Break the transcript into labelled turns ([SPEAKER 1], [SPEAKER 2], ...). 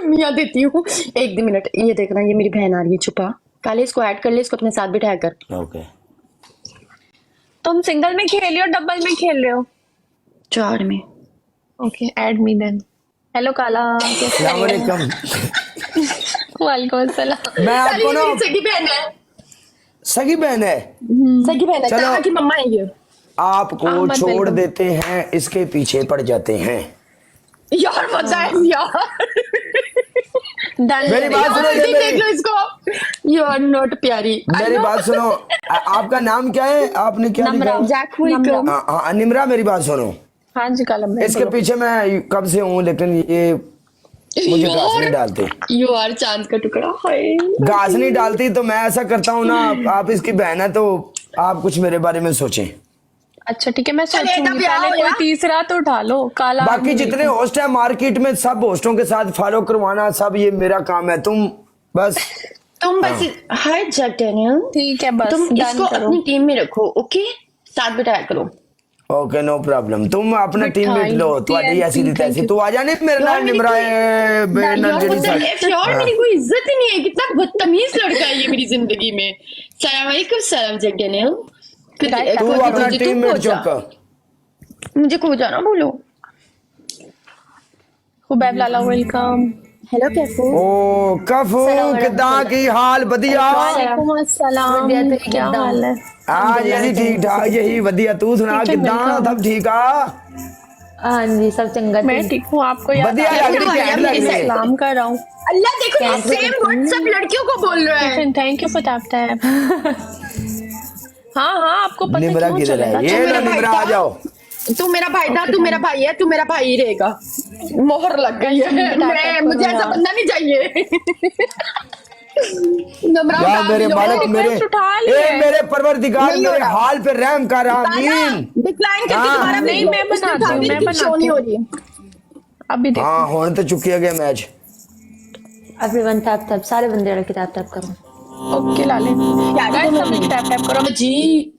[SPEAKER 1] मियाँ देती हूँ। एक मिनट, ये देखना, ये मेरी बहन आ रही है, छुपा। काले इसको ऐड कर ले, इसको अपने साथ बिठाया कर।
[SPEAKER 2] ओके
[SPEAKER 3] तुम सिंगल में खेल रहे हो डबल में खेल रहे हो?
[SPEAKER 1] 4 में।
[SPEAKER 3] Okay add me then. Hello Kala, कैसे
[SPEAKER 2] अस्सलाम
[SPEAKER 3] हो?
[SPEAKER 2] वालेकुम।
[SPEAKER 3] वालेकुम अस्सलाम।
[SPEAKER 2] मैं आपको ना
[SPEAKER 1] सगी बहन है,
[SPEAKER 2] सगी बहन है,
[SPEAKER 1] सगी बहन है,
[SPEAKER 2] चलो।
[SPEAKER 1] कहाँ की मम्मा है ये?
[SPEAKER 2] आपको
[SPEAKER 3] अहमद
[SPEAKER 2] छोड़
[SPEAKER 3] वेलकम।
[SPEAKER 2] देते हैं, इसके पीछे पड़ जाते हैं।
[SPEAKER 1] यार पता है यार,
[SPEAKER 3] डन।
[SPEAKER 2] मेरी बात सुनो,
[SPEAKER 1] यार
[SPEAKER 2] ये
[SPEAKER 1] देख
[SPEAKER 2] मेरी
[SPEAKER 1] लो इसको। यू आर नॉट प्यारी।
[SPEAKER 2] मेरी बात सुनो। आपका नाम क्या है? आपने क्या लिखा है?
[SPEAKER 1] Jack welcome.
[SPEAKER 2] हाँ, निम्रा मेरी बात सुनो।
[SPEAKER 3] हाँ जी काला भाई
[SPEAKER 2] इसके
[SPEAKER 3] बोलो।
[SPEAKER 2] पीछे मैं कब से हूँ, लेकिन ये मुझे घास नहीं डालती।
[SPEAKER 1] यू आर चांद का टुकड़ा। हाय
[SPEAKER 2] घास नहीं डालती तो मैं ऐसा करता हूँ ना, आप इसकी बहन है तो आप कुछ मेरे बारे में सोचें।
[SPEAKER 3] अच्छा ठीक है, मैं
[SPEAKER 1] चलेगा,
[SPEAKER 3] सोचूंगी।
[SPEAKER 1] ब्याह
[SPEAKER 3] पहले
[SPEAKER 1] हो
[SPEAKER 3] कोई
[SPEAKER 1] या?
[SPEAKER 3] तीसरा तो उठा लो। काला
[SPEAKER 2] बाकी जितने होस्ट है मार्केट में, सब होस्टों के साथ फॉलो करवाना, सब ये मेरा काम है। तुम बस
[SPEAKER 1] तुम बस। हाय जैक डैनियल,
[SPEAKER 3] ठीक है, बस
[SPEAKER 1] तुम
[SPEAKER 3] डन
[SPEAKER 1] इसको
[SPEAKER 3] करो।
[SPEAKER 1] अपनी टीम में रखो, ओके? साथ बिठाया करो।
[SPEAKER 2] Okay, no problem. तुम अपना टीममेट लो, तुम्हारी ऐसी दी तैसी। तू आ जाने, मेरा नाम निमरा है।
[SPEAKER 1] यार मेरी कोई इज्जत ही नहीं है, कितना बदतमीज लड़का है ये मेरी जिंदगी में। सलाम वालेकुम। सलाम जैक डैनियल।
[SPEAKER 2] तू अपना टीममेट चुप कर।
[SPEAKER 1] मुझे खो जाना बोलो।
[SPEAKER 3] हुबैब लाला वेलकम।
[SPEAKER 1] हेलो कैफू।
[SPEAKER 2] ओ कफू, किदा की हाल? बढ़िया।
[SPEAKER 3] वालेकुम अस्सलाम। क्या हाल है?
[SPEAKER 2] हाँ यही ठीक ठाक, यही बढ़िया। तू सुना
[SPEAKER 3] ठीक है,
[SPEAKER 2] किदा?
[SPEAKER 3] welcome।
[SPEAKER 2] सब ठीक आ?
[SPEAKER 4] हाँ जी, सब चंगा।
[SPEAKER 3] मैं ठीक हूँ। आपको याद
[SPEAKER 2] बढ़िया
[SPEAKER 3] आ
[SPEAKER 2] लग रही,
[SPEAKER 3] रहा है?
[SPEAKER 2] कैंट लग रही है।
[SPEAKER 3] सलाम कर रहा हूँ।
[SPEAKER 1] अल्लाह देखो, ये सेम वर्ड सब लड़कियों को बोल रहा है।
[SPEAKER 3] Thank you for tap. हाँ हाँ, आपको पता
[SPEAKER 2] निमरा
[SPEAKER 3] क्यों
[SPEAKER 2] किधर
[SPEAKER 3] चलेगा?
[SPEAKER 2] है? ये
[SPEAKER 1] मेरा
[SPEAKER 2] लो
[SPEAKER 1] भाई
[SPEAKER 2] निमरा,
[SPEAKER 1] था।
[SPEAKER 2] आ जाओ।
[SPEAKER 1] तू मेरा भाई था, तू मेरा भाई है, तू मेरा भाई ही रहेगा। मोहर लग गई है। मुझे ऐसा बंदा नहीं चाहिए। नमरा
[SPEAKER 2] यार मेरे मालिक, मेरे
[SPEAKER 3] request उठा ली है।
[SPEAKER 2] मेरे परवरदिगार,
[SPEAKER 1] नहीं हो
[SPEAKER 2] मेरे
[SPEAKER 1] रहा।
[SPEAKER 2] हाल पे रहम कर। आमीन।
[SPEAKER 1] डिक्लाइन करके
[SPEAKER 2] हाँ।
[SPEAKER 1] दोबारा
[SPEAKER 3] नहीं, मैं बनाती हूँ, मैं
[SPEAKER 1] शो नहीं हो रही है।
[SPEAKER 3] अभी देखो।
[SPEAKER 2] हाँ होने तो चुकी है मैच।
[SPEAKER 4] एवरीवन टैप टैप, सारे बंदे लड़के टैप टैप करो।
[SPEAKER 3] ओके लाले।
[SPEAKER 1] क्या
[SPEAKER 3] गाइस सब टैप टैप करो।
[SPEAKER 1] जी